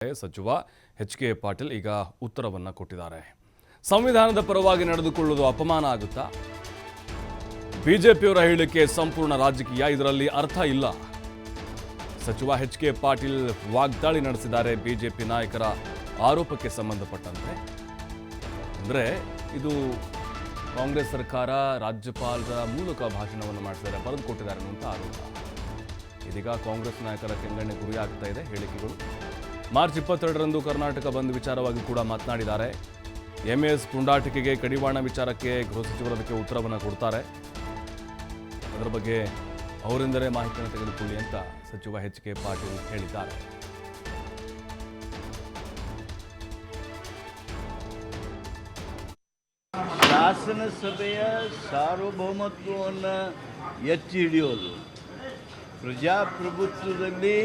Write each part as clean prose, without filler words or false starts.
ಸಚಿವ ಎಚ್.ಕೆ. ಪಾಟೀಲ್ ಈಗ ಉತ್ತರವನ್ನು ಕೊಟ್ಟಿದ್ದಾರೆ. ಸಂವಿಧಾನದ ಪರವಾಗಿ ನಡೆದುಕೊಳ್ಳುವುದು ಅಪಮಾನ ಆಗುತ್ತಾ? ಬಿಜೆಪಿಯವರ ಹೇಳಿಕೆ ಸಂಪೂರ್ಣ ರಾಜಕೀಯ, ಇದರಲ್ಲಿ ಅರ್ಥ ಇಲ್ಲ. ಸಚಿವ ಎಚ್.ಕೆ. ಪಾಟೀಲ್ ವಾಗ್ದಾಳಿ ನಡೆಸಿದ್ದಾರೆ ಬಿಜೆಪಿ ನಾಯಕರ ಆರೋಪಕ್ಕೆ ಸಂಬಂಧಪಟ್ಟಂತೆ. ಅಂದರೆ ಇದು ಕಾಂಗ್ರೆಸ್ ಸರ್ಕಾರ ರಾಜ್ಯಪಾಲರ ಮೂಲಕ ಭಾಷಣವನ್ನು ಮಾಡಿಸಿದ್ದಾರೆ, ಬರೆದುಕೊಟ್ಟಿದ್ದಾರೆ ಅನ್ನುವಂಥ ಆರೋಪ. ಇದೀಗ ಕಾಂಗ್ರೆಸ್ ನಾಯಕರ ಕೆಂಗಣ್ಣೆ ಗುರಿಯಾಗ್ತಾ ಇದೆ ಹೇಳಿಕೆಗಳು. ಮಾರ್ಚ್ 22ರಂದು ಕರ್ನಾಟಕ ಬಂದ್ ವಿಚಾರವಾಗಿ ಕೂಡ ಮಾತನಾಡಿದ್ದಾರೆ. ಎಂಎಸ್ ಪುಂಡಾಟಿಕೆಗೆ ಕಡಿವಾಣ ವಿಚಾರಕ್ಕೆ ಗೃಹ ಸಚಿವರು ಅದಕ್ಕೆ ಉತ್ತರವನ್ನು ಕೊಡ್ತಾರೆ. ಅದರ ಬಗ್ಗೆ ಅವರಿಂದಲೇ ಮಾಹಿತಿಯನ್ನು ತೆಗೆದುಕೊಳ್ಳಿ ಅಂತ ಸಚಿವ ಎಚ್.ಕೆ. ಪಾಟೀಲ್ ಹೇಳಿದ್ದಾರೆ. ಶಾಸನಸಭೆಯ ಸಾರ್ವಭೌಮತ್ವವನ್ನು ಎತ್ತಿ ಹಿಡಿಯೋದು, ಪ್ರಜಾಪ್ರಭುತ್ವದಲ್ಲಿ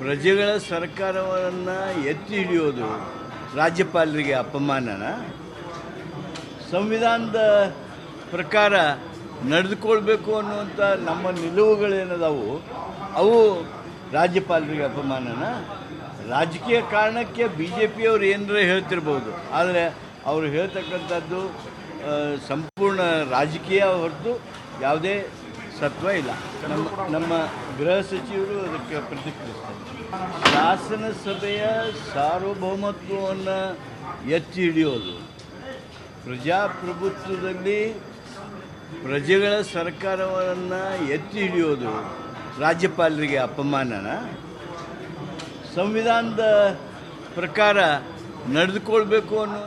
ಪ್ರಜೆಗಳ ಸರ್ಕಾರವನ್ನು ಎತ್ತಿ ಹಿಡಿಯೋದು ರಾಜ್ಯಪಾಲರಿಗೆ ಅಪಮಾನನ? ಸಂವಿಧಾನದ ಪ್ರಕಾರ ನಡೆದುಕೊಳ್ಬೇಕು ಅನ್ನುವಂಥ ನಮ್ಮ ನಿಲುವುಗಳೇನದಾವು ಅವು ರಾಜ್ಯಪಾಲರಿಗೆ ಅಪಮಾನನ? ರಾಜಕೀಯ ಕಾರಣಕ್ಕೆ ಬಿ ಜೆ ಪಿಯವರು ಏನರ ಹೇಳ್ತಿರ್ಬೋದು, ಆದರೆ ಅವರು ಹೇಳ್ತಕ್ಕಂಥದ್ದು ಸಂಪೂರ್ಣ ರಾಜಕೀಯ ಹೊರತು ಯಾವುದೇ ಸತ್ವ ಇಲ್ಲ. ನಮ್ಮ ಗೃಹ ಸಚಿವರು ಅದಕ್ಕೆ ಪ್ರತಿಕ್ರಿಯಿಸ್ತಾರೆ. ಶಾಸನಸಭೆಯ ಸಾರ್ವಭೌಮತ್ವವನ್ನು ಎತ್ತಿ ಹಿಡಿಯೋದು, ಪ್ರಜಾಪ್ರಭುತ್ವದಲ್ಲಿ ಪ್ರಜೆಗಳ ಸರ್ಕಾರವನ್ನು ಎತ್ತಿ ಹಿಡಿಯೋದು ರಾಜ್ಯಪಾಲರಿಗೆ ಅಪಮಾನನ? ಸಂವಿಧಾನದ ಪ್ರಕಾರ ನಡೆದುಕೊಳ್ಬೇಕು ಅನ್ನೋ